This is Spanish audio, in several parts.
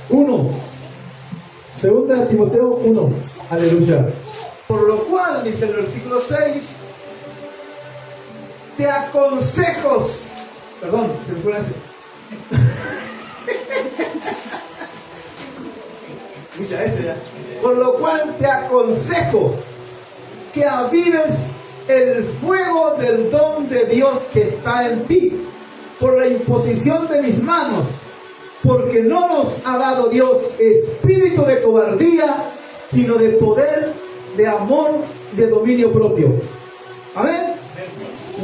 1. Segunda de Timoteo 1. Aleluya. Por lo cual, dice el versículo 6, te aconsejo, perdón, se me fue así. Escucha ese ya. Por lo cual te aconsejo que avives el fuego del don de Dios que está en ti, por la imposición de mis manos, porque no nos ha dado Dios espíritu de cobardía, sino de poder, de amor, de dominio propio. Amén.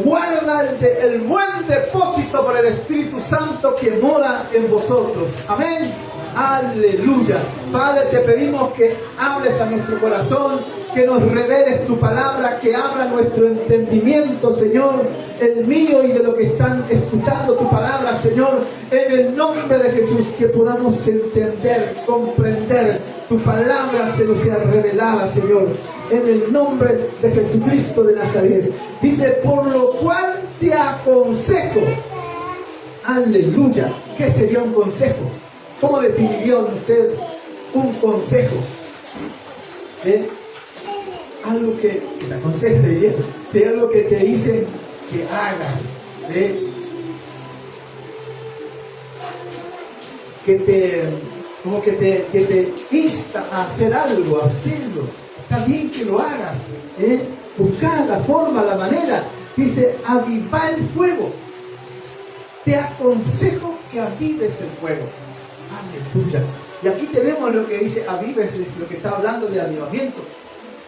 Guarda el buen depósito por el Espíritu Santo que mora en vosotros. Amén. Aleluya. Padre, te pedimos que hables a nuestro corazón, que nos reveles tu palabra, que abra nuestro entendimiento, Señor, el mío y de lo que están escuchando tu palabra, Señor, en el nombre de Jesús, que podamos entender, comprender tu palabra, se nos sea revelada, Señor, en el nombre de Jesucristo de Nazaret. Dice, por lo cual te aconsejo. Aleluya. ¿Qué sería un consejo? ¿Cómo definirían ustedes un consejo? Algo que te aconseja, diría, sería algo que te dicen que hagas, que te insta a hacer algo, a hacerlo. Está bien que lo hagas, buscar la forma, la manera. Dice, avivar el fuego. Te aconsejo que avives el fuego. Aleluya. Y aquí tenemos lo que dice avives, lo que está hablando de avivamiento.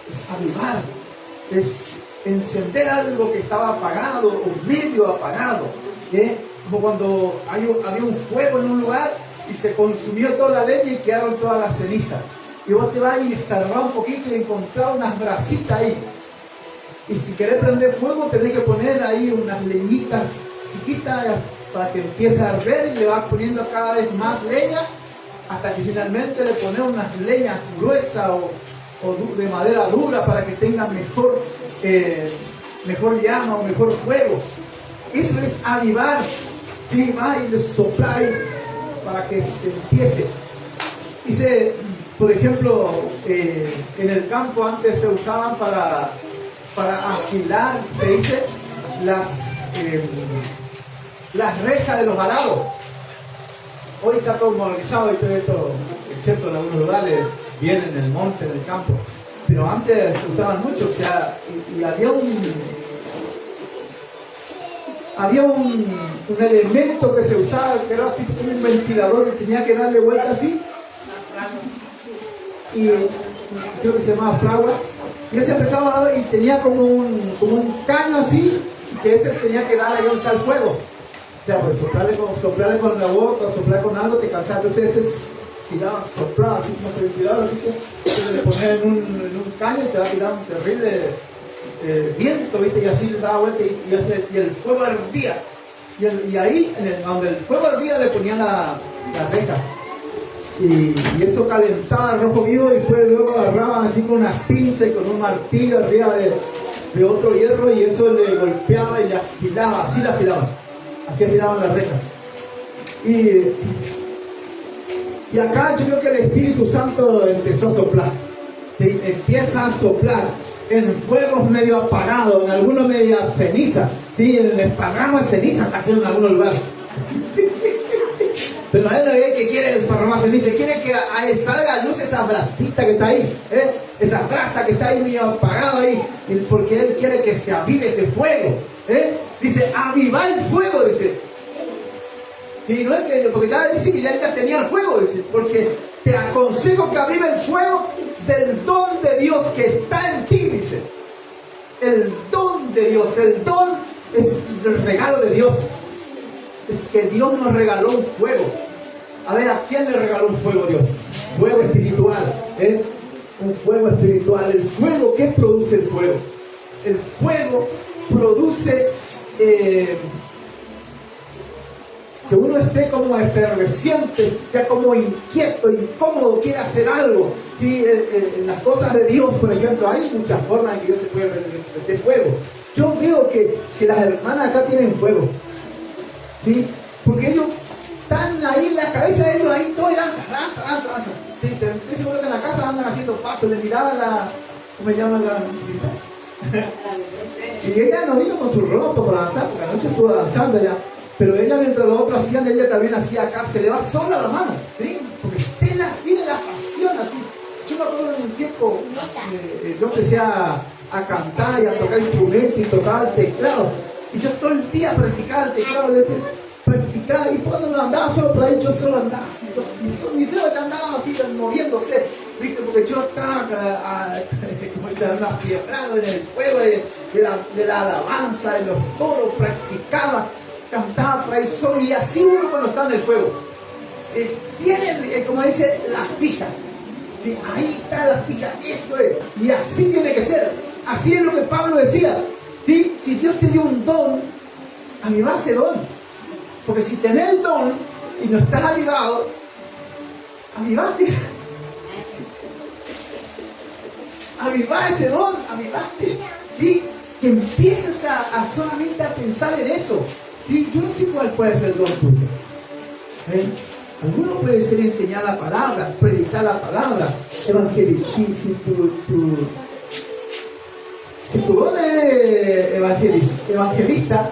Es avivar, es encender algo que estaba apagado o medio apagado. Como cuando había un fuego en un lugar y se consumió toda la leña y quedaron todas las cenizas. Y vos te vas y escarbar un poquito y encontrar unas brasitas ahí. Y si querés prender fuego, tenés que poner ahí unas leñitas chiquitas para que empiece a arder, y le vas poniendo cada vez más leña hasta que finalmente le pones unas leñas gruesas o de madera dura para que tenga mejor llama o mejor fuego. Eso es avivar. ¿Sí? Va y le sopláis para que se empiece. Dice, por ejemplo, en el campo antes se usaban para afilar, se dice, las rejas de los arados. Hoy está todo modernizado y todo esto, excepto en algunos lugares, bien en el monte, en el campo. Pero antes se usaban mucho, o sea, y había un elemento que se usaba, que era tipo un ventilador que tenía que darle vuelta así. Y creo que se llamaba fragua. Y ese empezaba a dar y tenía como un caño así, que ese tenía que dar ahí donde está el fuego. O sea, pues soplarle con la boca, soplar con algo, te cansaba. Entonces ese tiraba, soplaba, así como ventilador, así que le ponía en un caño y te va a tirar un terrible viento, ¿viste? Y así le daba vuelta y el fuego ardía. Y ahí, donde el fuego ardía, le ponían la reja. Y eso calentaba el rojo vivo, y después luego agarraban así con unas pinzas y con un martillo arriba de otro hierro, y eso le golpeaba y le afilaba, así la afilaban. Así afilaban la reja. Y acá yo creo que el Espíritu Santo empezó a soplar. ¿Sí? Empieza a soplar en fuegos medio apagados, en algunos medio ceniza. ¿Sí? En el esparramo de ceniza casi en algunos lugares. Pero a él lo que quiere es esparramar ceniza, quiere que salga a luz esa brasita que está ahí, esa brasa que está ahí medio apagada ahí, porque él quiere que se avive ese fuego. Dice, avivar el fuego, dice. Y no es que, porque ya dice que ya tenía el fuego, dice, porque te aconsejo que avive el fuego del don de Dios que está en ti, dice. El don de Dios, el don es el regalo de Dios. Es que Dios nos regaló un fuego. A ver, ¿a quién le regaló un fuego Dios? Fuego espiritual, un fuego espiritual. El fuego, ¿qué produce el fuego? El fuego produce que uno esté como efervesciente, esté como inquieto, incómodo, quiere hacer algo. ¿Sí? En las cosas de Dios, por ejemplo, hay muchas formas en que Dios te puede meter fuego. Yo veo que las hermanas acá tienen fuego. ¿Sí? Porque ellos están ahí en la cabeza de ellos, ahí todo y danza. Sí, estoy seguro que en la casa andan haciendo pasos. Le miraba la, ¿cómo se llama la? Y ella no vino con su ropa para danzar, porque anoche estuvo danzando ya. Pero ella, mientras los otros hacían, ella también hacía acá, se le va sola la mano, ¿sí? Porque tiene la pasión así. Yo me acuerdo en un tiempo, yo empecé a cantar y a tocar instrumentos y tocaba el teclado. Y yo todo el día practicaba el teclado, practicaba, y cuando no andaba solo por ahí, yo solo andaba así, mis dedos ya andaban así, moviéndose, ¿viste? Porque yo estaba como afiebrado en el fuego de la alabanza, de los coros, practicaba, cantaba por ahí solo, y así uno cuando está en el fuego. Tiene, como dice, la fija. ¿Sí? Ahí está la fija, eso es, y así tiene que ser. Así es lo que Pablo decía. ¿Sí? Si Dios te dio un don, aviva ese don. Porque si tenés el don y no estás avivado, avivate. Avivá ese don, avivaste. ¿Sí? Que empieces a solamente a pensar en eso. ¿Sí? Yo no sé cuál puede ser el don tuyo. Alguno puede ser enseñar la palabra, predicar la palabra, evangelizar. Si tu don es evangelista,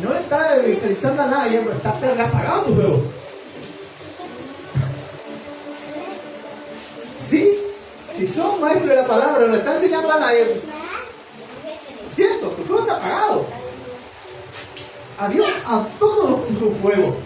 no está evangelizando a nadie, pero está apagado tu fuego. ¿Sí? Si sos maestro de la palabra, no está enseñando a nadie. Cierto, tu fuego está apagado. A Dios, a todos su fuego.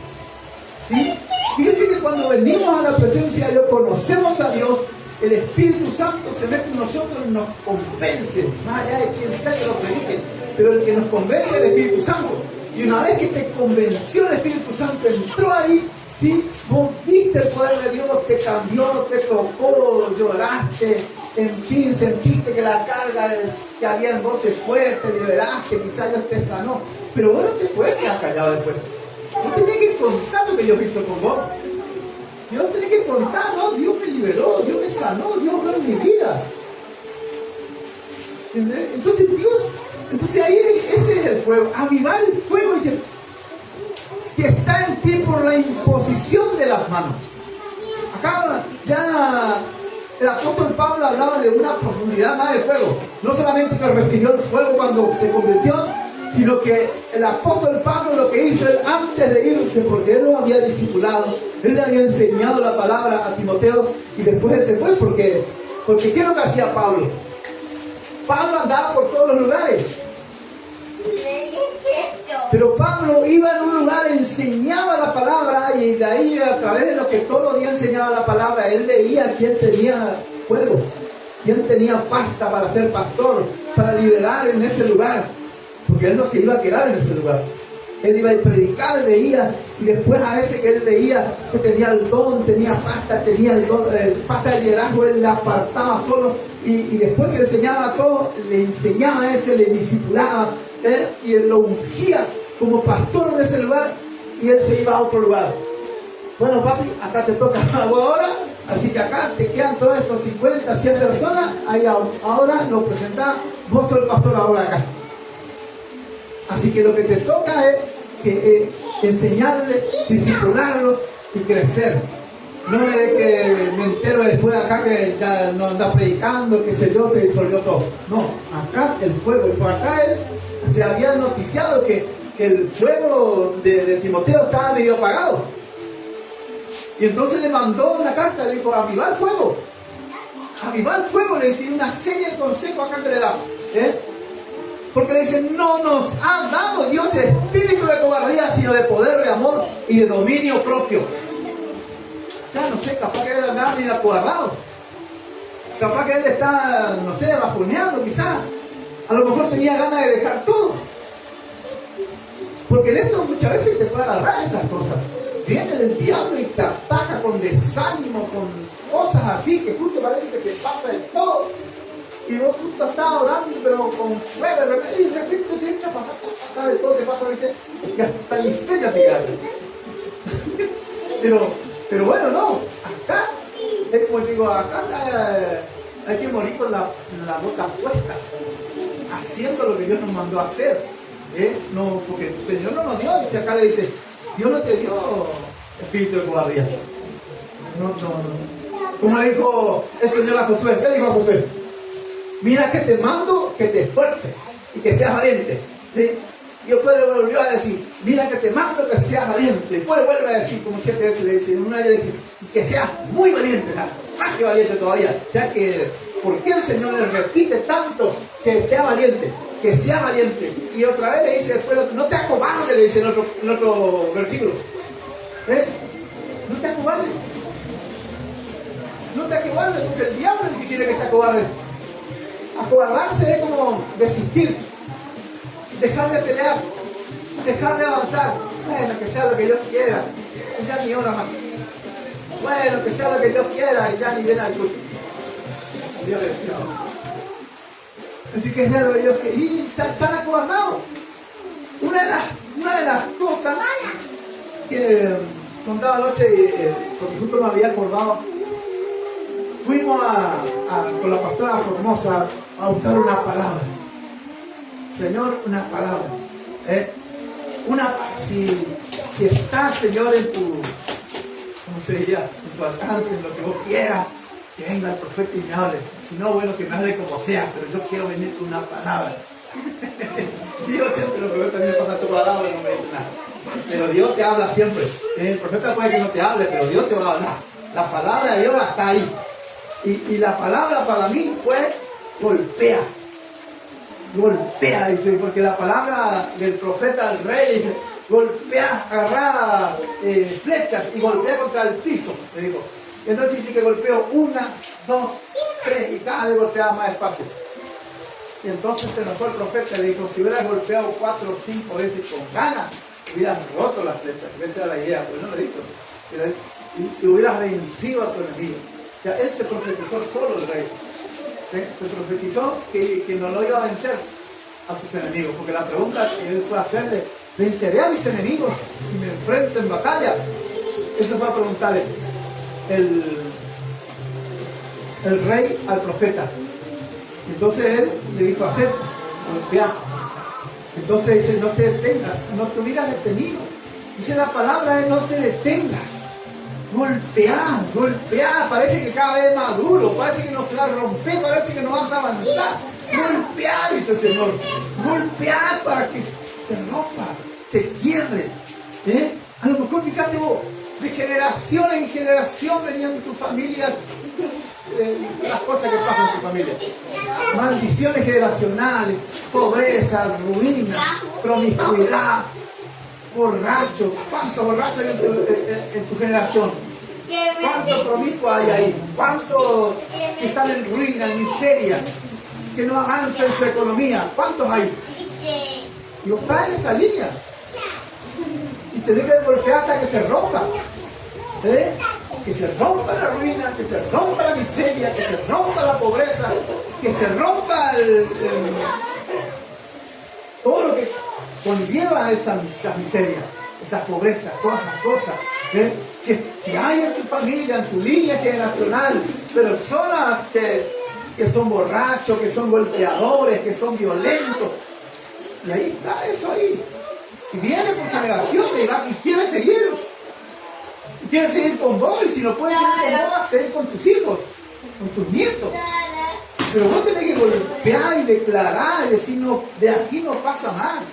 ¿Sí? Fíjense que cuando venimos a la presencia de Dios, conocemos a Dios, el Espíritu Santo se mete en nosotros y nos convence, más allá de quien sea que lo predique, pero el que nos convence es el Espíritu Santo. Y una vez que te convenció el Espíritu Santo, entró ahí, ¿sí? Vos viste el poder de Dios, te cambió, te tocó, lloraste, en fin, sentiste que la carga que había en vos se fue, te liberaste, quizás Dios te sanó, pero vos no te puedes quedar callado después. Vos tenés que contar lo que Dios hizo con vos. Dios tenés que contar, ¿no? Dios me liberó, Dios me sanó, Dios obró en mi vida. ¿Entendés? Entonces ahí ese es el fuego. Avivar el fuego, dice, que está en ti por la imposición de las manos. Acá ya el apóstol Pablo hablaba de una profundidad más de fuego. No solamente que recibió el fuego cuando se convirtió, sino que el apóstol Pablo lo que hizo él antes de irse, porque él lo había discipulado, él le había enseñado la palabra a Timoteo y después él se fue porque ¿qué es lo que hacía Pablo? Pablo andaba por todos los lugares. Pero Pablo iba en un lugar, enseñaba la palabra y de ahí a través de lo que todos los días enseñaba la palabra, él veía quién tenía fuego, quién tenía pasta para ser pastor, para liderar en ese lugar. Porque él no se iba a quedar en ese lugar. Él iba a predicar, veía, y después a ese que él veía que tenía el don, tenía pasta, tenía el pasta de liderazgo, él la apartaba solo, y después que le enseñaba a todos, le enseñaba a ese, le discipulaba, y él lo ungía como pastor en ese lugar, y él se iba a otro lugar. Bueno, papi, acá te toca ahora, así que acá te quedan todos estos 50, 100 personas, ahí ahora lo presentás, vos sos el pastor ahora acá. Así que lo que te toca es enseñarle, discipularlo y crecer. No es que me entero después acá que ya no anda predicando, qué sé yo, se disolvió todo. No, acá el fuego. Y por acá él se había noticiado que el fuego de Timoteo estaba medio apagado. Y entonces le mandó una carta, le dijo, avivar el fuego. Avivar el fuego, le dice una serie de consejos acá que le da. Porque le dicen, no nos ha dado Dios espíritu de cobardía, sino de poder, de amor y de dominio propio. Ya no sé, capaz que él andaba medio acobardado. Capaz que él está, no sé, bajoneado quizás. A lo mejor tenía ganas de dejar todo. Porque en esto muchas veces te puede agarrar esas cosas. Viene el diablo y te ataca con desánimo, con cosas así, que justo parece que te pasa de todo. Y vos justo estás orando, pero con fuego, y de repente te echa a pasar, de todo se pasa, ¿viste? Y hasta el fe ya te cae. Pero bueno, no, acá, es como digo, acá hay que morir con la boca puesta, haciendo lo que Dios nos mandó a hacer. No, porque el Señor no nos dio, dice acá le dice, Dios no te dio espíritu de cobardía. No. Como le dijo el Señor a Josué, ¿qué dijo a Josué? Mira que te mando que te esfuerces y que seas valiente. ¿Sí? Y después le volvió a decir, mira que te mando que seas valiente. Después vuelve a decir, como 7 veces le dice, en una vez le dice, que seas muy valiente, más que valiente todavía. Ya que, ¿por qué el Señor le repite tanto que sea valiente? Que sea valiente. Y otra vez le dice después, no te acobardes, le dice en otro versículo. No te acobardes. No te acobardes, porque el diablo es el que quiere que te acobardes. Acobardarse es como desistir, dejar de pelear, dejar de avanzar. Bueno, que sea lo que Dios quiera, y ya ni hora más. Bueno, que sea lo que Dios quiera, y ya ni viene al culto. Dios es Dios. Así que sea lo que Dios quiera. Y están acobardados. Una de las cosas que contaba anoche, porque justo me había acordado, fuimos con la pastora Formosa a buscar una palabra. Señor, una palabra. Si estás, Señor, en tu, ¿cómo se diría? En tu alcance, en lo que vos quieras, que venga el profeta y me hable. Si no, bueno, que me hable como sea, pero yo quiero venir con una palabra. Dios siempre, los profetas también pasan tu palabra y no me dicen nada. Pero Dios te habla siempre. El profeta puede que no te hable, pero Dios te va a hablar. La palabra de Dios está ahí. Y la palabra para mí fue golpea. Golpea, porque la palabra del profeta al rey, golpea, agarra flechas y golpea contra el piso, le dijo. Y entonces dice que golpeó 1, 2, 3 y cada vez golpeaba más despacio. Y entonces se enojó el profeta y le dijo, si hubieras golpeado 4 o 5 veces con ganas, hubieras roto las flechas. Esa era la idea, pues no lo dijo. Y hubieras vencido a tu enemigo. O sea, él se profetizó solo el rey. ¿Sí? Se profetizó que no lo iba a vencer a sus enemigos. Porque la pregunta que él fue a hacerle, ¿venceré a mis enemigos si me enfrento en batalla? Eso fue a preguntarle el rey al profeta. Entonces él le dijo, acepta, golpea. Entonces dice, no te detengas, no te hubieras detenido. Dice la palabra es no te detengas. Golpear, parece que cada vez más duro, parece que no se va a romper, parece que no vas a avanzar. Golpear, dice el Señor, golpear para que se rompa, se quiebre. A lo mejor fíjate vos, de generación en generación venían en tu familia las cosas que pasan en tu familia. Maldiciones generacionales, pobreza, ruina, promiscuidad. Borrachos, ¿cuántos borrachos hay en tu generación? ¿Cuántos promiscuos hay ahí? ¿Cuántos que están en ruina, en miseria, que no avanzan en su economía? ¿Cuántos hay? Y vos estás en esa línea. Y tenés que golpear hasta que se rompa. Que se rompa la ruina, que se rompa la miseria, que se rompa la pobreza, que se rompa todo lo que conlleva esa miseria, esa pobreza, todas esas cosas. Si hay en tu familia, en tu línea generacional, personas que son borrachos, que son golpeadores, que son violentos, y ahí está eso ahí. Si viene por generación y quiere seguir, con vos, y si no puede seguir con vos, va a seguir con tus hijos, con tus nietos. Pero vos tenés que golpear y declarar y decir, no, de aquí no pasa más.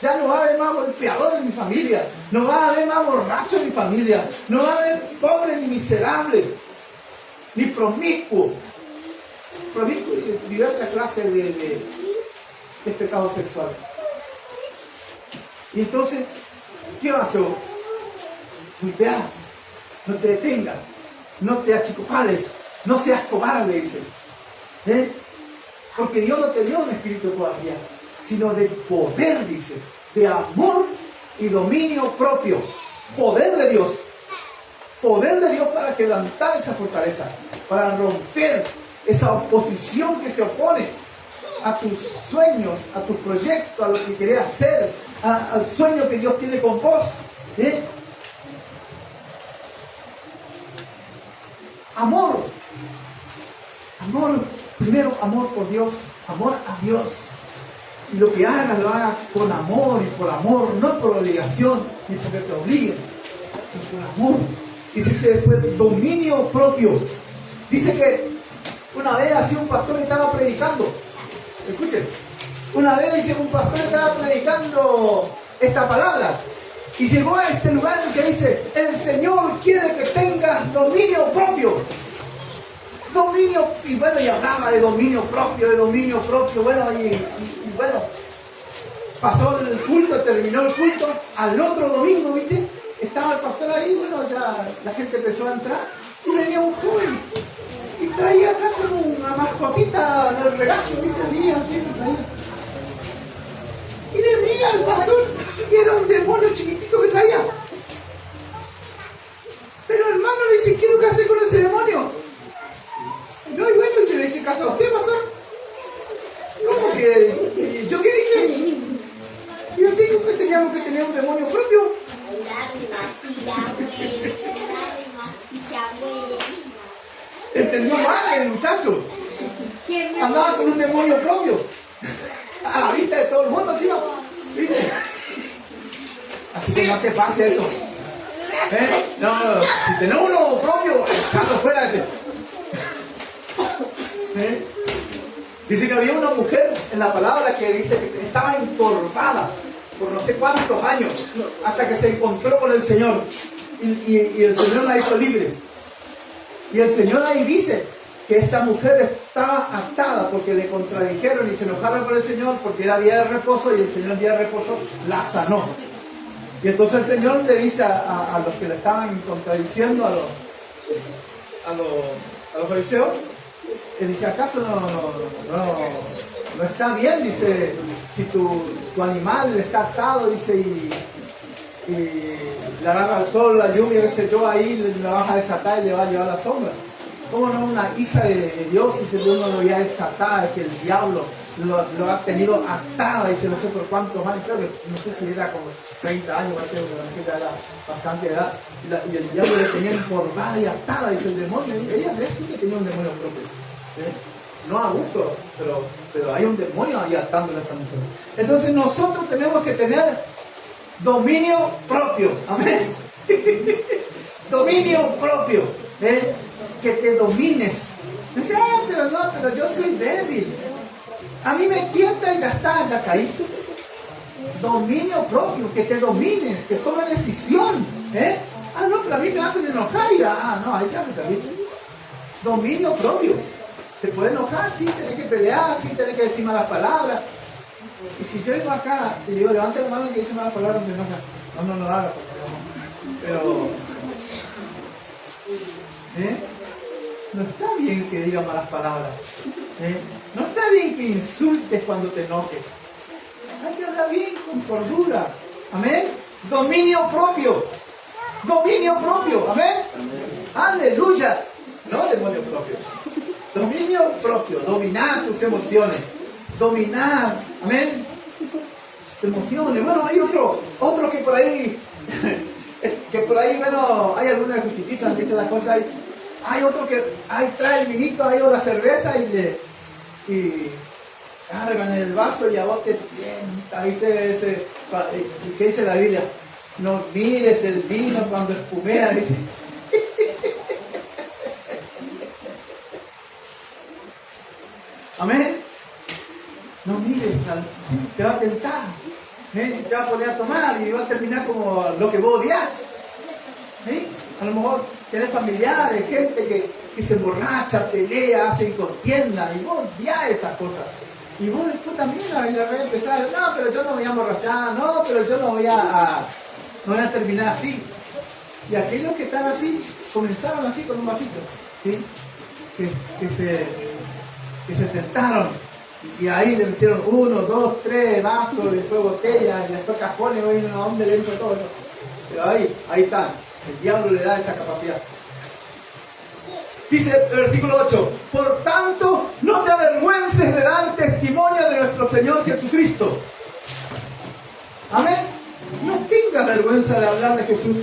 Ya no va a haber más golpeador en mi familia, no va a haber más borracho en mi familia, no va a haber pobre ni miserable, ni promiscuo. Promiscuo y diversas clases de pecado sexual. Y entonces, ¿qué va a hacer? Golpear, no te detengas, no te achicopales, no seas cobarde, dice. Porque Dios no te dio un espíritu de cobardía, sino de poder, dice, de amor y dominio propio. Poder de Dios para quebrantar esa fortaleza, para romper esa oposición que se opone a tus sueños, a tus proyectos, a lo que querés hacer, al sueño que Dios tiene con vos. Amor, primero amor por Dios, amor a Dios. Y lo que hagas, lo hagas con amor y por amor, no por obligación, ni porque te obliguen. por amor. Y dice después, dominio propio. Dice que una vez así un pastor estaba predicando. Escuchen. Una vez dice un pastor estaba predicando esta palabra. Y llegó a este lugar que dice, el Señor quiere que tengas dominio propio. Dominio, y bueno, y hablaba de dominio propio, bueno, y bueno, pasó el culto, terminó el culto, al otro domingo, ¿viste? Estaba el pastor ahí, bueno, ya la gente empezó a entrar, y venía un joven, y traía acá como una mascotita en el regazo, ¿viste? Venía así, lo traía. Y le mira al pastor, y era un demonio chiquitito que traía. Pero hermano le dice, ¿qué es lo que hace con ese demonio? No, y bueno, y yo le hice caso a usted, pastor. ¿Cómo que? ¿Yo qué dije? Yo digo que teníamos que tener un demonio propio. Entendió mal el muchacho. Andaba con un demonio propio. A la vista de todo el mundo, ¿sí? ¿Viste? Así que no te pase eso. No, si tenés uno propio, echando fuera ese. Dice que había una mujer en la palabra que dice que estaba encorvada por no sé cuántos años hasta que se encontró con el Señor y el Señor la hizo libre. Y el Señor ahí dice que esta mujer estaba atada porque le contradijeron y se enojaron con el Señor porque era día de reposo y el Señor día de reposo la sanó. Y entonces el Señor le dice a los que le estaban contradiciendo, a los fariseos, él dice, ¿acaso no está bien? Dice, si tu animal está atado, dice, y le agarra al sol, la lluvia, qué sé yo, ahí la vas a desatar y le va a llevar la sombra. ¿Cómo no una hija de Dios, dice, Dios no lo había desatado, que el diablo lo ha tenido atada, dice, no sé por cuántos años, creo que, no sé si era como 30 años, parece que era bastante edad, y el diablo le tenía encorvada y atada, dice el demonio, y ella sí que tenía un demonio propio. No a gusto, pero hay un demonio ahí atando a esta mujer. Entonces nosotros tenemos que tener dominio propio, amén. Dominio propio, que te domines. Dice, pero yo soy débil. A mí me tienta y ya está, ya caí. Dominio propio, que te domines, que tomes decisión. No, pero a mí me hacen enojar y no, ahí ya me caí. Dominio propio. Te puede enojar, sí, tenés que pelear, sí, tenés que decir malas palabras. Y si yo vengo acá y digo, levante la mano y dice malas palabras, me enoja. No haga, pero no está bien que diga malas palabras. No está bien que insultes cuando te enojes. Hay que hablar bien, con cordura. Amén. Dominio propio. Dominio propio. Amén. Aleluya. No demonio propio. Dominio propio. Dominar tus emociones. Dominar. Amén. Tus emociones. Bueno, hay otro que por ahí, bueno, hay algunos que justifican, ¿viste? Las cosas ahí. Hay otro que trae el vinito ahí o la cerveza y cargan el vaso y a vos te tienta, ¿viste? Ese, ¿qué dice la Biblia? No mires el vino cuando espumea, dice. Amén. No mires, te va a tentar, te va a poner a tomar y va a terminar como lo que vos odias. A lo mejor tenés familiares, gente que se emborracha, pelea, hace contienda, y vos odias esas cosas. Y vos después también vas a empezar, no, pero yo no voy a emborrachar, no, pero yo no voy a terminar así. Y aquellos que están así, comenzaron así con un vasito, ¿sí? que se tentaron. Y ahí le metieron 1, 2, 3 vasos, después botellas, y después cajones, y no, ¿dónde le entra todo eso? Pero ahí está. El diablo le da esa capacidad. Dice el versículo 8: por tanto, no te avergüences de dar testimonio de nuestro Señor Jesucristo. Amén. No tengas vergüenza de hablar de Jesús,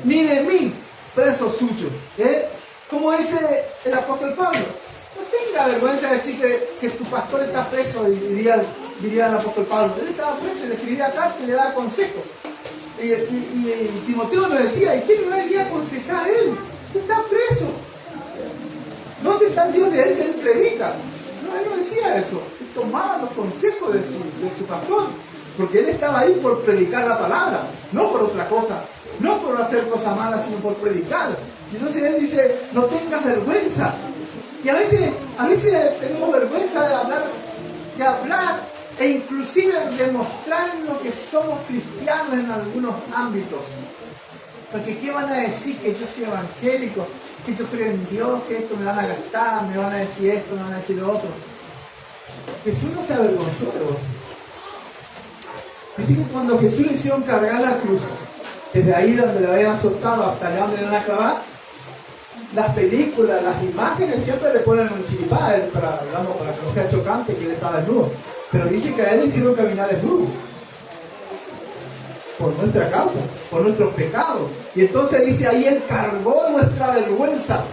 ni de mí, preso suyo. Como dice el apóstol Pablo, no tenga vergüenza de decir que tu pastor está preso, diría el apóstol Pablo. Él estaba preso y le escribía cartas y le daba consejos. Y Timoteo nos decía, ¿y quién no iría a aconsejar a él? Está preso. ¿Dónde está el Dios de él que él predica? No, él no decía eso. Él tomaba los consejos de su pastor. Porque él estaba ahí por predicar la palabra, no por otra cosa. No por hacer cosas malas, sino por predicar. Y entonces él dice, no tengas vergüenza. Y a veces tenemos vergüenza de hablar e inclusive demostrarnos que somos cristianos en algunos ámbitos. Porque ¿qué van a decir? Que yo soy evangélico, que yo creo en Dios, que esto me van a gastar, me van a decir esto, me van a decir lo otro. Jesús no se avergonzó de vos. Dice que cuando Jesús le hicieron cargar la cruz, desde ahí donde le habían azotado hasta allá donde le van a clavar, las películas, las imágenes siempre le ponen un chiripá para que no sea chocante que él estaba desnudo. Pero dice que a él le hicieron caminar desnudo. Por nuestra causa, por nuestros pecados. Y entonces dice ahí, él cargó nuestra vergüenza.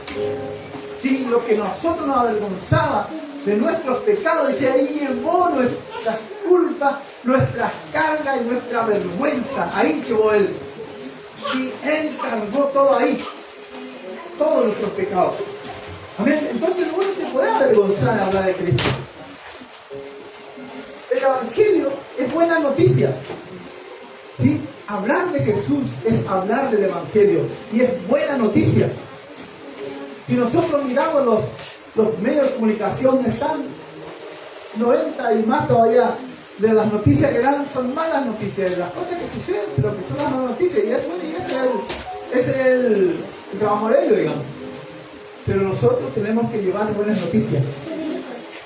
Sí, lo que nosotros nos avergonzaba de nuestros pecados, dice ahí, llevó nuestras culpas, nuestras cargas y nuestra vergüenza. Ahí llevó él. Y él cargó todo ahí. Todos nuestros pecados. Amén. Entonces uno te puede avergonzar de hablar de Cristo. El Evangelio es buena noticia. ¿Sí? Hablar de Jesús es hablar del Evangelio y es buena noticia. Si nosotros miramos los medios de comunicación, están 90 y más todavía de las noticias que dan son malas noticias, de las cosas que suceden, pero que son las malas noticias, y ese es el trabajo de ellos, digamos. Pero nosotros tenemos que llevar buenas noticias.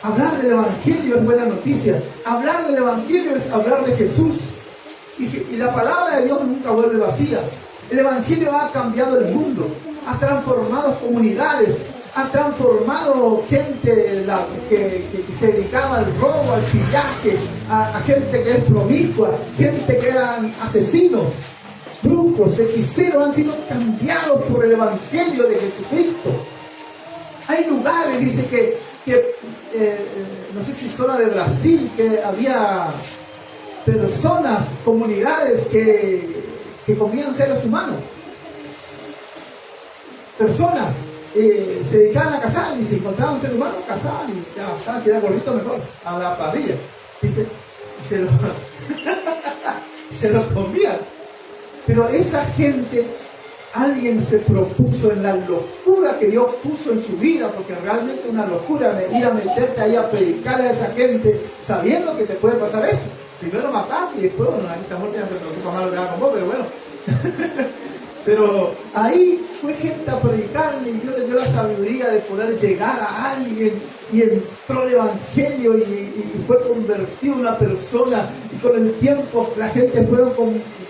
Hablar del Evangelio es buena noticia. Hablar del Evangelio es hablar de Jesús. Y la palabra de Dios nunca vuelve vacía. El Evangelio ha cambiado el mundo, ha transformado comunidades, ha transformado gente que se dedicaba al robo, al pillaje, a gente que es promiscua, gente que eran asesinos, brujos, hechiceros, han sido cambiados por el Evangelio de Jesucristo. Hay lugares, dice que no sé si zona de Brasil, que había personas, comunidades que comían seres humanos. Personas se dedicaban a cazar y si encontraban un ser humano, cazaban y ya bastaba, si era gordito mejor, a la parrilla, ¿viste? Y se lo comían. Pero esa gente, alguien se propuso en la locura que Dios puso en su vida, porque realmente una locura ir a meterte ahí a predicar a esa gente sabiendo que te puede pasar eso. Primero matarte y después, bueno, esta muerte ya te preocupa más lo que haga con vos, pero bueno. Pero ahí fue gente a predicarle y Dios le dio la sabiduría de poder llegar a alguien y entró el Evangelio y fue convertido en una persona, y con el tiempo la gente fueron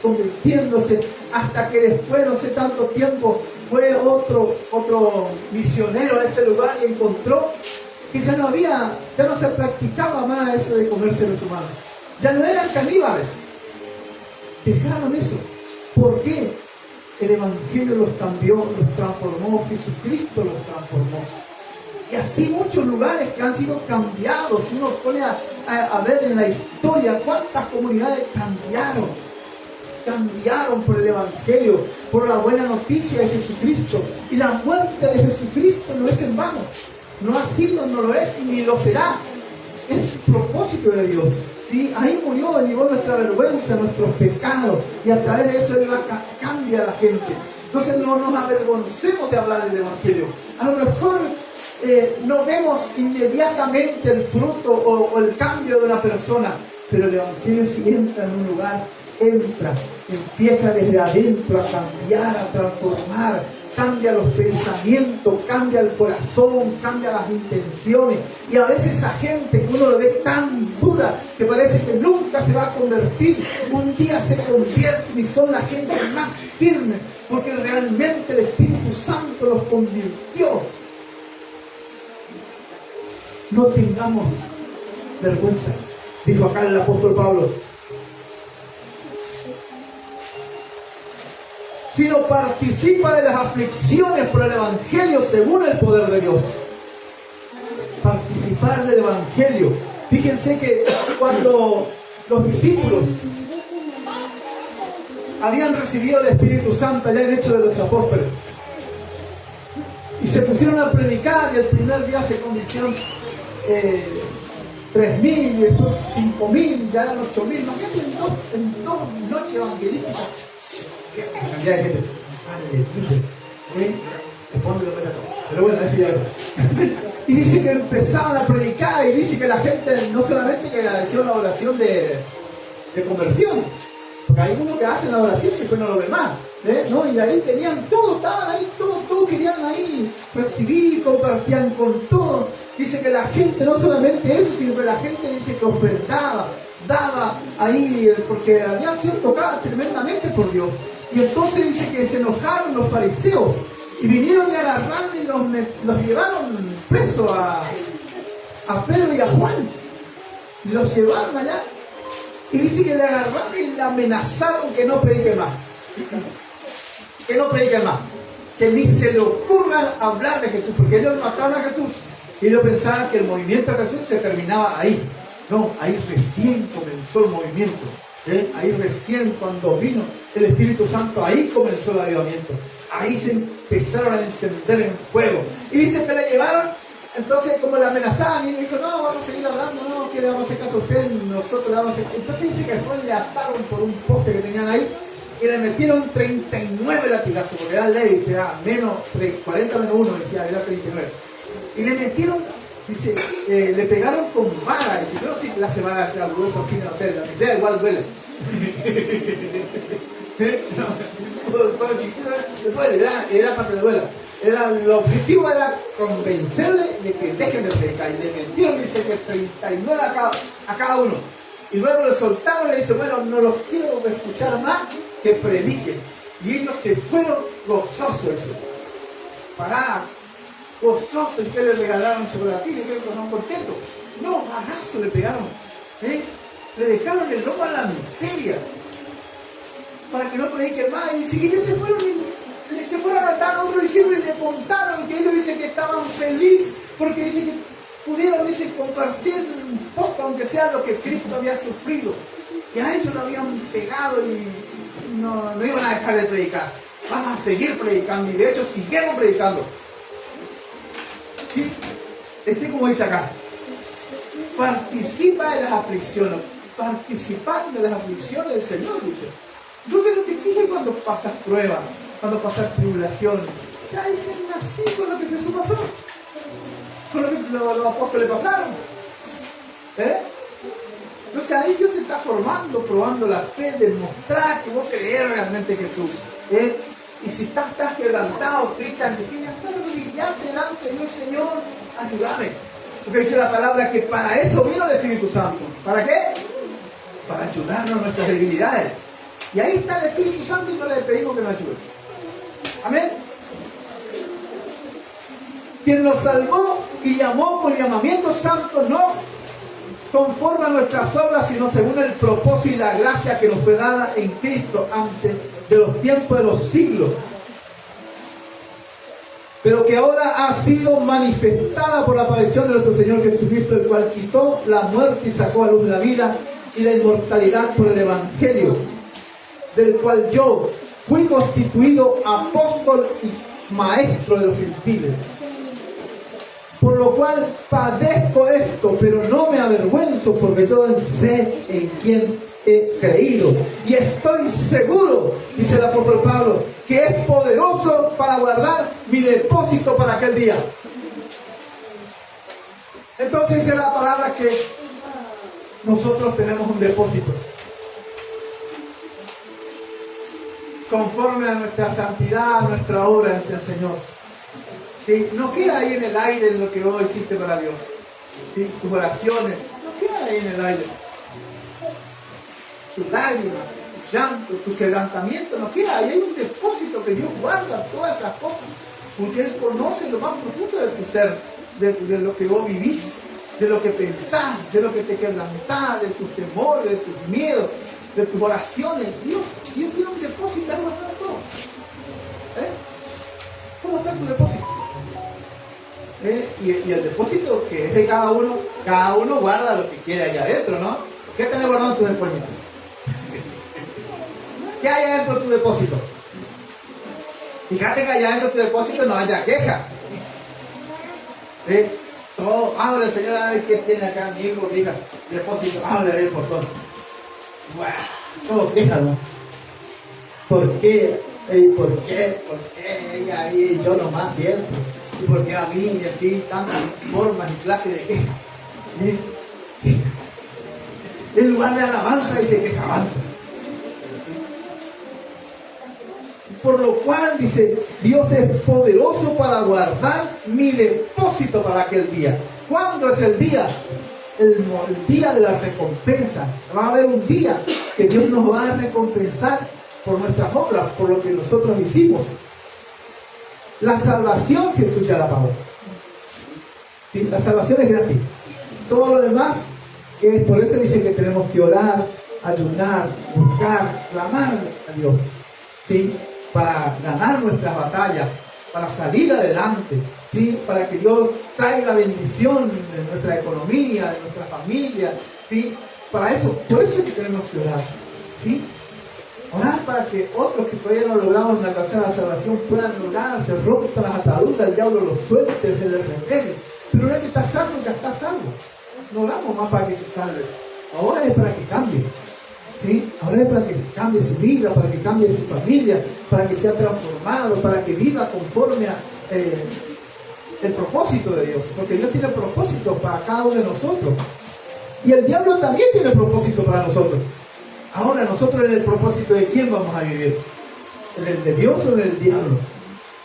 convirtiéndose hasta que después, no sé tanto tiempo, fue otro misionero a ese lugar y encontró que ya no se practicaba más eso de comer seres humanos. Ya no eran caníbales. Dejaron eso. ¿Por qué? El Evangelio los cambió, los transformó, Jesucristo los transformó. Y así muchos lugares que han sido cambiados. Uno pone a ver en la historia cuántas comunidades cambiaron por el Evangelio, por la buena noticia de Jesucristo. Y la muerte de Jesucristo no es en vano. No ha sido, no lo es y ni lo será. Es propósito de Dios. ¿Sí? Ahí murió, llevó nuestra vergüenza, nuestros pecados, y a través de eso Él cambia a la gente. Entonces no nos avergoncemos de hablar del Evangelio. A lo mejor no vemos inmediatamente el fruto o el cambio de una persona, pero el Evangelio si entra en un lugar, empieza desde adentro a cambiar, a transformar, cambia los pensamientos, cambia el corazón, cambia las intenciones. Y a veces esa gente que uno lo ve tan dura, que parece que nunca se va a convertir, un día se convierten y son la gente más firme, porque realmente el Espíritu Santo los convirtió. No tengamos vergüenza, dijo acá el apóstol Pablo, sino participa de las aflicciones por el Evangelio según el poder de Dios. Participar del Evangelio. Fíjense que cuando los discípulos habían recibido el Espíritu Santo allá en Hechos de los Apóstoles. Y se pusieron a predicar, y el primer día se convirtieron 3.000, y después 5.000, ya eran 8.000. Imagínate en dos noches evangelísticas. Ya hay gente. Pero bueno, eso ya es. Y dice que empezaban a predicar, y dice que la gente no solamente que agradeció la oración de conversión, porque hay uno que hace la oración y después no lo ve más, ¿no? Y ahí tenían todo, estaban ahí, todos querían ahí recibir, compartían con todo. Dice que la gente, no solamente eso, sino que la gente dice que ofrendaba, daba ahí, porque había sido tocada tremendamente por Dios. Y entonces dice que se enojaron los fariseos y vinieron y agarraron y los llevaron presos a Pedro y a Juan. Y los llevaron allá. Y dice que le agarraron y le amenazaron que no predique más. Que no predique más. Que ni se le ocurra hablar de Jesús, porque ellos mataron a Jesús. Y ellos pensaban que el movimiento de Jesús se terminaba ahí. No, ahí recién comenzó el movimiento. Ahí recién cuando vino el Espíritu Santo, ahí comenzó el avivamiento. Ahí se empezaron a encender en fuego. Y dice que le llevaron, entonces como le amenazaban, y le dijo, no, vamos a seguir hablando, no, que le vamos a hacer caso a usted, nosotros le vamos a hacer. Entonces dice que después le ataron por un poste que tenían ahí, y le metieron 39 latigazos, porque era ley, que era menos 40 menos 1, decía, era 39. Y le metieron, dice, le pegaron con vara. Dice, yo no sé si la semana sea grueso, no sé, la miseria igual duele. Cuando chiquito le duele, era para que le duela. El objetivo era convencerle de que dejen de predicar. Y le metieron, dice, que 39 a cada uno. Y luego le soltaron y le dice, bueno, no los quiero escuchar más, que prediquen. Y ellos se fueron gozosos, eso. Pará, gozosos, que le regalaron chocolate, y que estaban contentos. No, bagazo le pegaron. Le dejaron el lomo a la miseria para que no prediquen más. Y ellos se fueron a matar a otro discípulo y le contaron que ellos dicen que estaban felices porque dicen que pudieron, compartir un poco, aunque sea lo que Cristo había sufrido. Y a ellos lo habían pegado y no iban a dejar de predicar. Van a seguir predicando, y de hecho siguieron predicando. ¿Sí? Como dice acá, participa de las aflicciones, participar de las aflicciones del Señor, dice. Entonces no te quejes cuando pasas pruebas, cuando pasas tribulación. Ya dicen así con lo que Jesús pasó, con lo que los apóstoles pasaron. Entonces ahí Dios te está formando, probando la fe, demostrar que vos crees realmente en Jesús. Y si estás quebrantado, triste, brillante delante de Dios, Señor, ayúdame. Porque dice la palabra que para eso vino el Espíritu Santo. ¿Para qué? Para ayudarnos en nuestras debilidades. Y ahí está el Espíritu Santo y no le pedimos que nos ayude. Amén. Quien nos salvó y llamó con llamamiento santo, no conforme a nuestras obras, sino según el propósito y la gracia que nos fue dada en Cristo antes de los tiempos de los siglos, pero que ahora ha sido manifestada por la aparición de nuestro Señor Jesucristo, el cual quitó la muerte y sacó a luz la vida y la inmortalidad por el Evangelio, del cual yo fui constituido apóstol y maestro de los gentiles. Por lo cual padezco esto, pero no me avergüenzo, porque yo sé en quién he creído. Y estoy seguro, dice el apóstol Pablo, que es poderoso para guardar mi depósito para aquel día. Entonces dice la palabra que nosotros tenemos un depósito. Conforme a nuestra santidad, a nuestra obra en el Señor. ¿Sí? No queda ahí en el aire en lo que vos hiciste para Dios. ¿Sí? Tus oraciones, no queda ahí en el aire. Tus lágrimas, tu llanto, tu quebrantamiento, no queda ahí. Hay un depósito que Dios guarda todas esas cosas. Porque Él conoce lo más profundo de tu ser, de lo que vos vivís, de lo que pensás, de lo que te quebrantás, de tus temores, de tus miedos, de tus oraciones. Dios tiene un depósito, ahí va a estar todo. ¿Cómo está tu depósito? Y el depósito que es de cada uno guarda lo que quiere allá adentro, ¿no? ¿Qué tenés guardado en tu depósito? ¿Qué hay adentro de tu depósito? Fíjate que allá dentro de tu depósito no haya queja. ¿Sí? Todo, ábrele, Señor, a ver qué tiene acá mi hijo, mi hija, depósito, ábrele el portón. ¡Wow! Todo queja, ¿no? ¿Por qué? ¿Por qué? ¿Por qué ella y yo nomás siempre? ¿Y por qué a mí y a ti tantas formas y clases de queja? En lugar de alabanza dice queja, avanza. Por lo cual, dice, Dios es poderoso para guardar mi depósito para aquel día. ¿Cuándo es el día? El día de la recompensa. Va a haber un día que Dios nos va a recompensar por nuestras obras, por lo que nosotros hicimos. La salvación Jesús ya la pagó. ¿Sí? La salvación es gratis. Todo lo demás, por eso dice que tenemos que orar, ayunar, buscar, clamar a Dios. ¿Sí? Para ganar nuestras batallas, para salir adelante, ¿sí? Para que Dios traiga bendición en nuestra economía, en nuestra familia, ¿sí? Para eso, por eso es que tenemos que orar, ¿sí? Orar para que otros que todavía no logramos alcanzar la salvación puedan lograr, se rompan las ataduras, el diablo los suelte, se les revele. Pero una vez que está salvo, ya está salvo. No oramos más para que se salve. Ahora es para que cambie. ¿Sí? Ahora es para que cambie su vida, para que cambie su familia, para que sea transformado, para que viva conforme a el propósito de Dios. Porque Dios tiene propósito para cada uno de nosotros. Y el diablo también tiene propósito para nosotros. Ahora, nosotros en el propósito de quién vamos a vivir. ¿En el de Dios o en el diablo?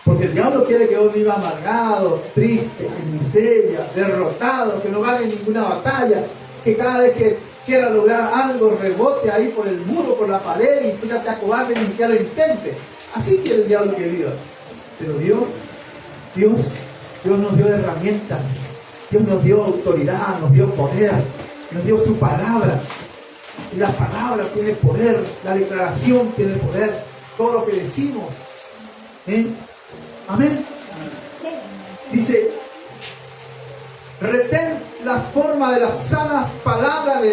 Porque el diablo quiere que uno viva amargado, triste, en miseria, derrotado, que no gane ninguna batalla, que cada vez que quiera lograr algo rebote ahí por el muro, por la pared, y tú ya te acobardes ni siquiera lo intentes. Así quiere el diablo que viva. Pero Dios nos dio herramientas, Dios nos dio autoridad, nos dio poder, nos dio su palabra. Y la palabra tiene poder, la declaración tiene poder, todo lo que decimos. Amén. Dice, retén la forma de las sanas palabras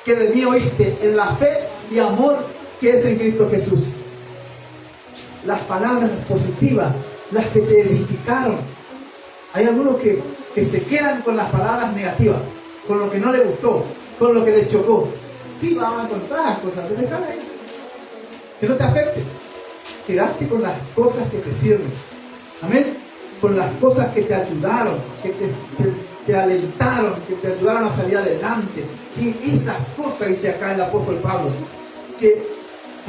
que de mí oíste, en la fe y amor que es en Cristo Jesús. Las palabras positivas, las que te edificaron. Hay algunos que se quedan con las palabras negativas, con lo que no le gustó, con lo que le chocó. Sí, vamos a encontrar cosas, pero déjala ahí. Que no te afecte. Quedaste con las cosas que te sirven. Amén. Con las cosas que te ayudaron, que te alentaron, que te ayudaron a salir adelante. Sí, esas cosas dice acá el apóstol Pablo. Que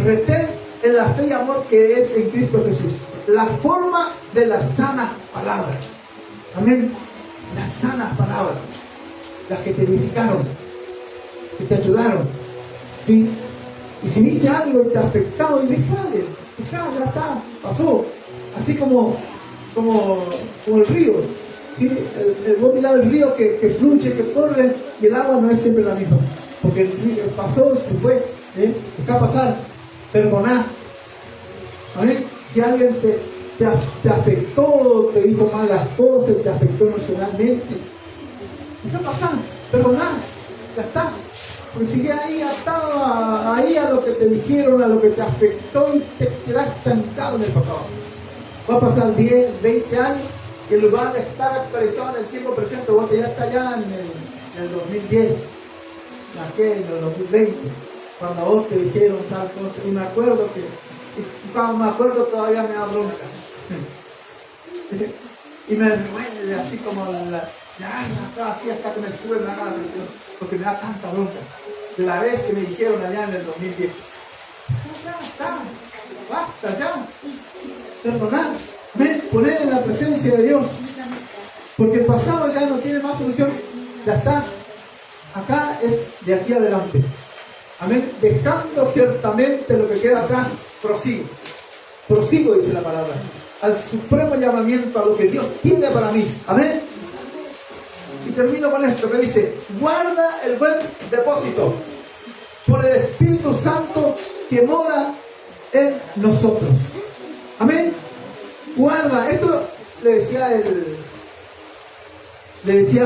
retén en la fe y amor que es en Cristo Jesús. La forma de las sanas palabras. Amén. Las sanas palabras. Las que te edificaron, que te ayudaron. ¿Sí? Y si viste algo y te ha afectado, y déjale, ya está, pasó. Así como el río. ¿Sí? Vos mirá el río que fluye, que corre, y el agua no es siempre la misma. Porque el río pasó, se fue, deja pasar, perdoná. ¿Amén? Si alguien te afectó, te dijo malas cosas, te afectó emocionalmente, deja pasar, perdoná, ya está. Porque sigue ahí atado a lo que te dijeron, a lo que te afectó, y te quedas estancado en el pasado. Va a pasar 10, 20 años, y en lugar de estar actualizado en el tiempo presente, vos ya está allá en el 2010, en el 2020, cuando a vos te dijeron tal cosa. Y me acuerdo y cuando me acuerdo todavía me da bronca. Y me duele así como así hasta que me sube la presión, porque me da tanta bronca de la vez que me dijeron allá en el 2010. Ya está, basta ya. Perdonar, poner en la presencia de Dios, porque el pasado ya no tiene más solución, ya está. Acá es de aquí adelante. Amén. Dejando ciertamente lo que queda atrás, prosigo, dice la palabra, al supremo llamamiento, a lo que Dios tiene para mí. Amén. Y termino con esto que dice: guarda el buen depósito por el Espíritu Santo que mora en nosotros. Amén. Guarda. Esto le decía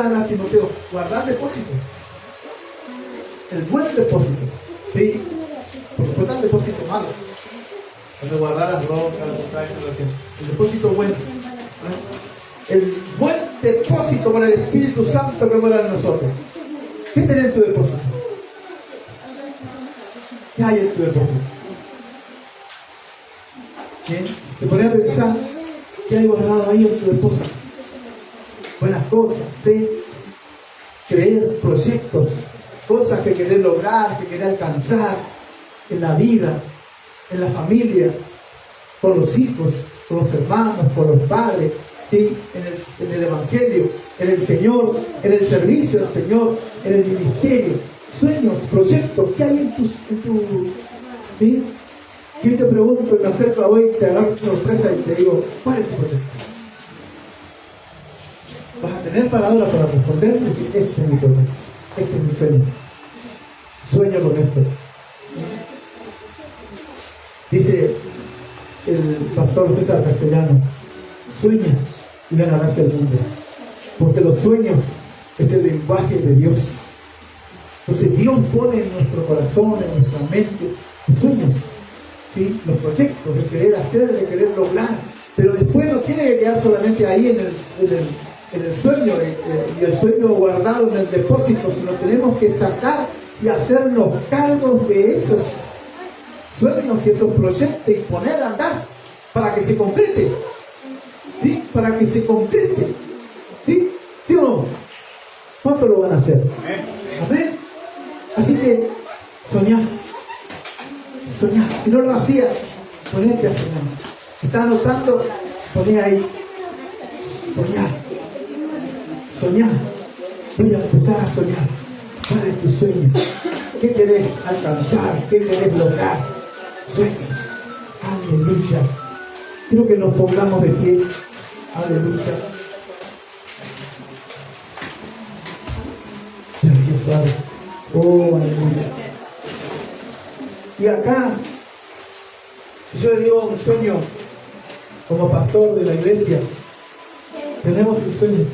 a Timoteo: guardar depósito. El buen depósito. ¿Sí? Porque puede dar depósito malo. Donde guardar las rocas, el depósito bueno. El buen depósito con el Espíritu Santo que mora en nosotros. ¿Qué tenés en tu depósito? ¿Qué hay en tu depósito? ¿Bien? Te pones a pensar qué hay guardado ahí en tu depósito. Buenas cosas, fe, creer, proyectos, cosas que querés lograr, que querés alcanzar en la vida, en la familia, con los hijos, con los hermanos, con los padres, ¿sí? En el Evangelio, en el Señor, en el servicio del Señor, en el ministerio, sueños, proyectos, ¿qué hay en tu ¿sí? Si yo te pregunto y me acerco a hoy, te agarro una sorpresa y te digo, ¿cuál es tu proyecto? Vas a tener palabras para responder y decir, este es mi proyecto, este es mi sueño. Sueño con esto. Dice el pastor César Castellano, sueña y ganarás el mundo. Porque los sueños es el lenguaje de Dios. Entonces Dios pone en nuestro corazón, en nuestra mente, los sueños, ¿sí? Los proyectos de querer hacer, de querer lograr. Pero después no tiene que quedar solamente ahí en el sueño y el sueño guardado en el depósito, sino tenemos que sacar y hacernos cargos de esos sueños y esos proyectos y poner a andar para que se concrete, ¿sí? Para que se concrete, ¿sí? ¿Sí o no? ¿Cuánto lo van a hacer? Amén. Así que soñar. Si no lo hacía, ponete a soñar. Si estás anotando, poné ahí. Soñar. Voy a empezar a soñar. ¿Cuál es tu sueño? ¿Qué querés alcanzar? ¿Qué querés lograr? Sueños. Aleluya. Quiero que nos pongamos de pie. Aleluya. Gracias, Padre. Oh, aleluya. Y acá, si yo le digo un sueño como pastor de la iglesia, tenemos el sueño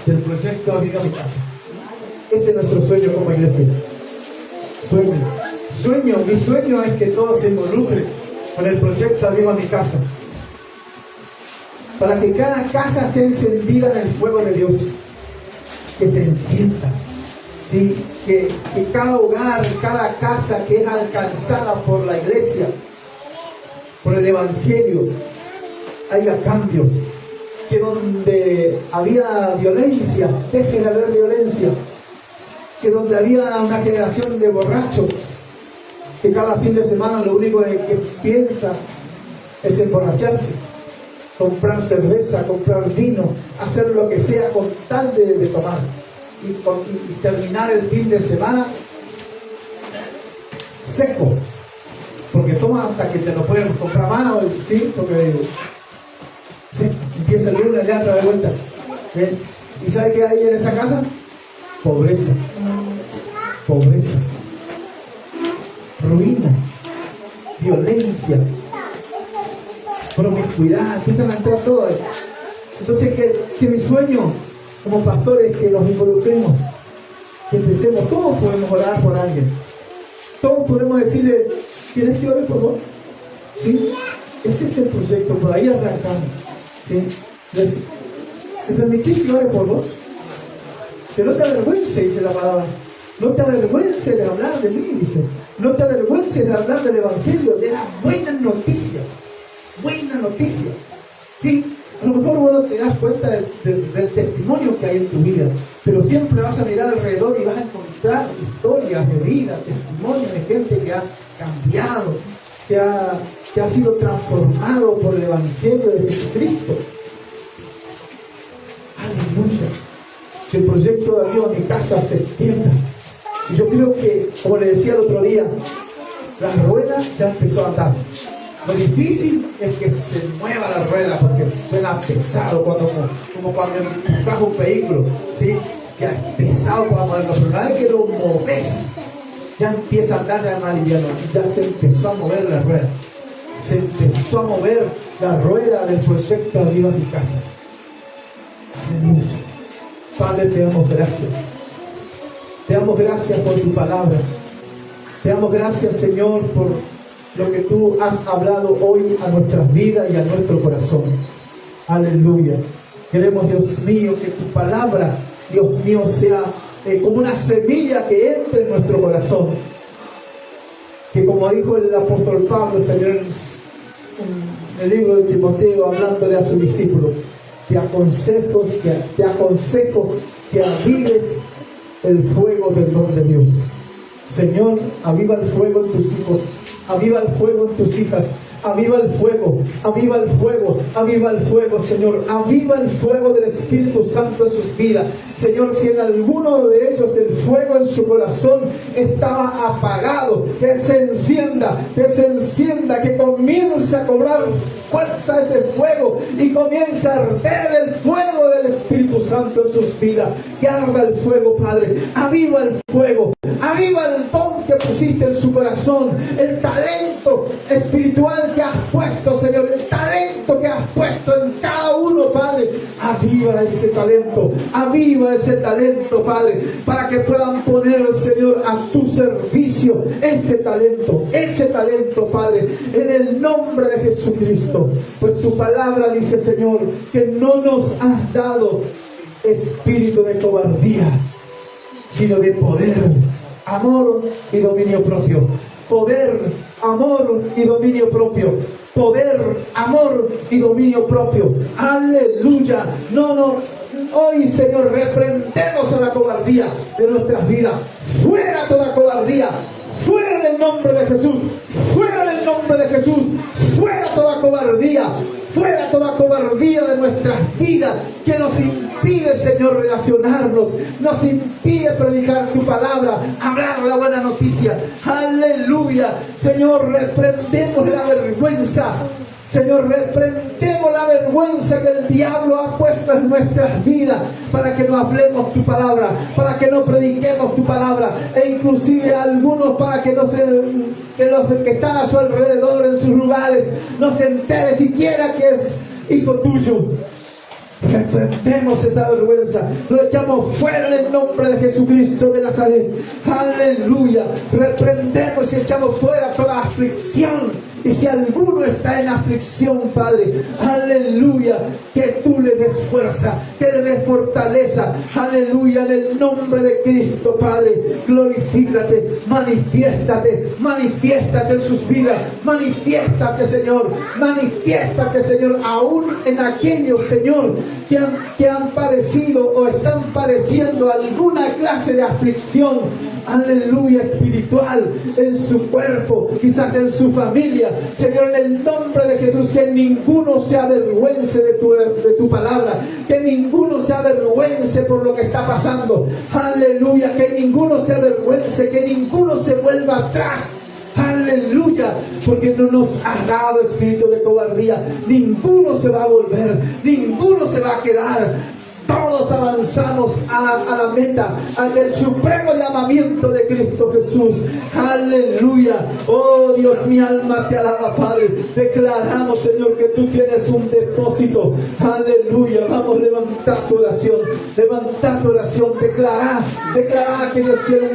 del proyecto Aviva Mi Casa. Ese es nuestro sueño como iglesia. Mi sueño es que todos se involucren con el proyecto Aviva Mi Casa. Para que cada casa sea encendida en el fuego de Dios. Que se encienda. ¿Sí? Que cada hogar, cada casa que es alcanzada por la iglesia, por el Evangelio, haya cambios. Que donde había violencia, deje de haber violencia. Que donde había una generación de borrachos, que cada fin de semana lo único que piensa es emborracharse, comprar cerveza, comprar vino, hacer lo que sea con tal de tomar y terminar el fin de semana seco, porque toma hasta que te lo pueden comprar más, ¿sí? Porque seco. Empieza el lunes ya otra vez vuelta. ¿Ven? ¿Y sabe qué hay en esa casa? Pobreza, ruina, violencia, promiscuidad, empiezan a entrar todo. Entonces que mi sueño como pastores es que nos involucremos, que empecemos. ¿Cómo podemos orar por alguien? ¿Cómo podemos decirle, ¿quieres que ore por vos? ¿Sí? Ese es el proyecto, por ahí arrancamos. ¿Sí? ¿Me permitís que ore por vos? Que no te avergüences, dice la palabra. No te avergüences de hablar de mí, dice. No te avergüences de hablar del Evangelio, de la buena noticia. Buena noticia. ¿Sí? A lo mejor vos no te das cuenta del testimonio que hay en tu vida, pero siempre vas a mirar alrededor y vas a encontrar historias de vida, testimonios de gente que ha cambiado, que ha sido transformado por el Evangelio de Jesucristo. Aleluya. Que el proyecto de Dios en mi casa se extienda. Y yo creo que, como le decía el otro día, la rueda ya empezó a andar. Lo difícil es que se mueva la rueda, porque suena pesado como cuando empujas un vehículo, ¿sí? Ya es pesado para moverlo, pero una vez que lo moves, ya empieza a andar ya más liviano. Ya se empezó a mover la rueda. Se empezó a mover la rueda del proyecto Aviva Mi Casa. Aleluya. Padre, te damos gracias. Te damos gracias por tu palabra. Te damos gracias, Señor, lo que tú has hablado hoy a nuestras vidas y a nuestro corazón. Aleluya. Queremos, Dios mío, que tu palabra, Dios mío, sea como una semilla que entre en nuestro corazón. Que como dijo el apóstol Pablo, Señor, en el libro de Timoteo, hablándole a sus discípulos, te aconsejo que avives el fuego del don de Dios. Señor, aviva el fuego en tus hijos, aviva el fuego en tus hijas, aviva el fuego, aviva el fuego, aviva el fuego, Señor, aviva el fuego del Espíritu Santo en sus vidas. Señor, si en alguno de ellos el fuego en su corazón estaba apagado, que se encienda, que comience a cobrar fuerza ese fuego y comience a arder el fuego del Espíritu Santo en sus vidas. Que arda el fuego, Padre, aviva el fuego, aviva el don que pusiste en su corazón, el talento espiritual que has puesto, Señor, el talento que has puesto en cada uno, Padre. Aviva ese talento, Padre, para que puedan poner, Señor, a tu servicio ese talento, Padre, en el nombre de Jesucristo. Pues tu palabra dice, Señor, que no nos has dado espíritu de cobardía, sino de poder, amor y dominio propio. Poder, amor y dominio propio. Poder, amor y dominio propio. Aleluya. Hoy, Señor, reprendemos a la cobardía de nuestras vidas. Fuera toda cobardía. Fuera en el nombre de Jesús. Fuera en el nombre de Jesús. Fuera toda cobardía. Fuera toda cobardía de nuestras vidas que nos impide, Señor, relacionarnos, nos impide predicar tu palabra, hablar la buena noticia. Aleluya. Señor, reprendemos la vergüenza. Señor, reprendemos la vergüenza que el diablo ha puesto en nuestras vidas para que no hablemos tu palabra, para que no prediquemos tu palabra, e inclusive algunos para que los que están a su alrededor en sus lugares no se entere siquiera que es hijo tuyo. Reprendemos esa vergüenza, lo echamos fuera en el nombre de Jesucristo de Nazaret. Aleluya. Reprendemos y echamos fuera toda aflicción. Y si alguno está en aflicción, Padre, aleluya, que tú le des fuerza, que le des fortaleza, aleluya, en el nombre de Cristo, Padre. Glorifícate, manifiéstate en sus vidas, manifiéstate, Señor, aún en aquellos, Señor, que han padecido o están padeciendo alguna clase de aflicción, aleluya, espiritual, en su cuerpo, quizás en su familia. Señor, en el nombre de Jesús, que ninguno se avergüence de tu palabra, que ninguno se avergüence por lo que está pasando, aleluya, que ninguno se avergüence, que ninguno se vuelva atrás, aleluya, porque no nos has dado espíritu de cobardía. Ninguno se va a volver, ninguno se va a quedar. Todos avanzamos a la meta, al supremo llamamiento de Cristo Jesús. Aleluya. Oh Dios, mi alma te alaba, Padre. Declaramos, Señor, que tú tienes un depósito. Aleluya. Vamos, levantar tu oración. Levantar tu oración. Declarar que Dios tiene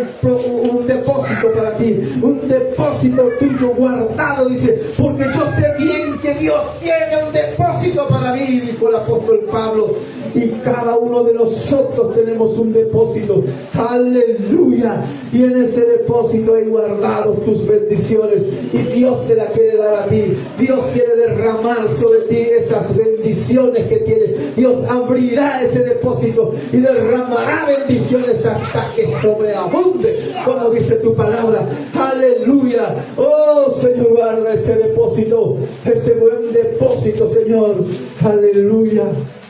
un depósito para ti. Un depósito tuyo guardado, dice. Porque yo sé bien que Dios tiene un depósito para mí, dijo el apóstol Pablo. Y cada uno de nosotros tenemos un depósito. Aleluya. Y en ese depósito hay guardados tus bendiciones. Y Dios te la quiere dar a ti. Dios quiere derramar sobre ti esas bendiciones que tienes. Dios abrirá ese depósito y derramará bendiciones hasta que sobreabunde, como dice tu palabra. Aleluya. Oh Señor, guarda ese depósito, ese buen depósito, Señor. Aleluya.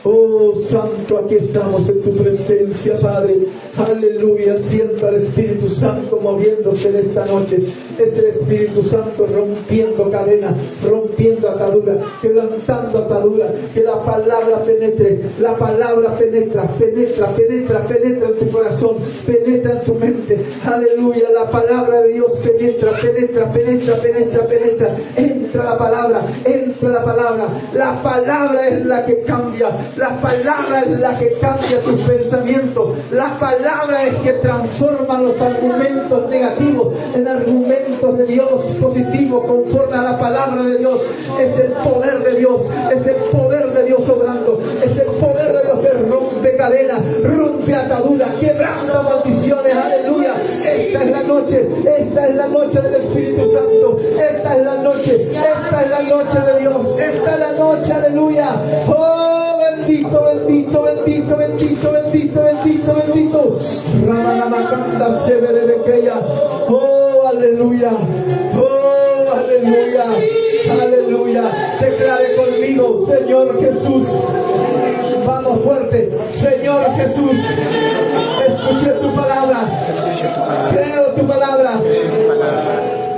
Oh Santo, aquí estamos en tu presencia, Padre. Aleluya. Siento al Espíritu Santo moviéndose en esta noche. Es el Espíritu Santo rompiendo cadenas, rompiendo ataduras, quebrantando ataduras. Que la palabra penetre. La palabra penetra en tu corazón, penetra en tu mente. Aleluya. La palabra de Dios penetra. Entra la palabra. La palabra es la que cambia. La palabra es la que cambia tus pensamientos. La palabra es que transforma los argumentos negativos en argumentos de Dios positivos, conforme a la palabra de Dios. Es el poder de Dios, es el poder de Dios obrando, es el poder de Dios que rompe cadenas, rompe ataduras, quebranta maldiciones. Aleluya. Esta es la noche del Espíritu Santo. Esta es la noche de Dios. Esta es la noche, aleluya. Oh, bendito, bendito, bendito, bendito, bendito, bendito, bendito. Ramanamacanda se ve de aquella. Oh, aleluya. Oh, aleluya. Aleluya. Declare conmigo, Señor Jesús. Vamos fuerte. Señor Jesús, escuché tu palabra. Creo tu palabra.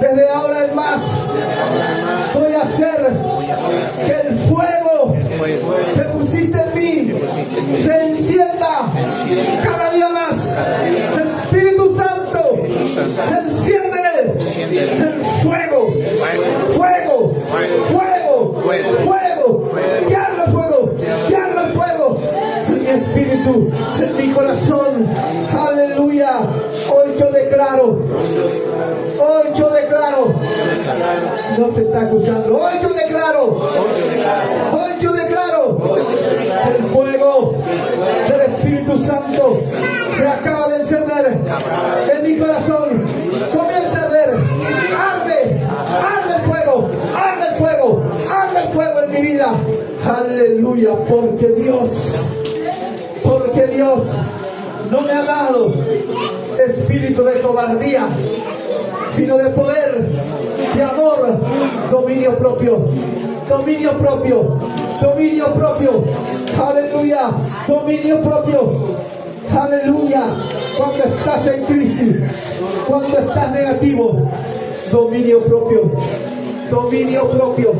Desde ahora en más voy a hacer que el fuego que pusiste en mí se encienda cada día más. Espíritu Santo, enciéndeme el fuego, fuego, fuego, fuego, que arda el fuego, que arda el fuego en mi espíritu, en mi corazón. Aleluya. Hoy yo declaro, no se está escuchando. Hoy yo declaro, el fuego del Espíritu Santo se acaba de encender en mi corazón. Comienza a arder, arde el fuego, arde el fuego, arde el fuego en mi vida. Aleluya, porque Dios no me ha dado espíritu de cobardía, sino de poder, de amor, dominio propio, dominio propio, dominio propio. Aleluya, dominio propio. Aleluya. Cuando estás en crisis, cuando estás negativo, dominio propio. Dominio propio,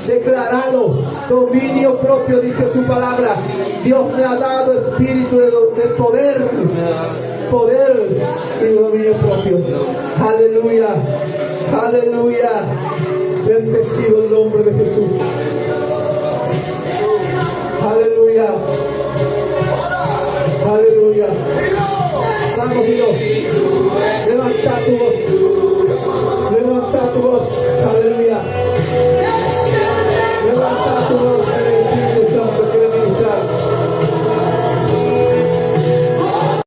declarado, dominio propio, dice su palabra. Dios me ha dado espíritu de poder y dominio propio. Aleluya, aleluya. Bendecido el nombre de Jesús. Aleluya.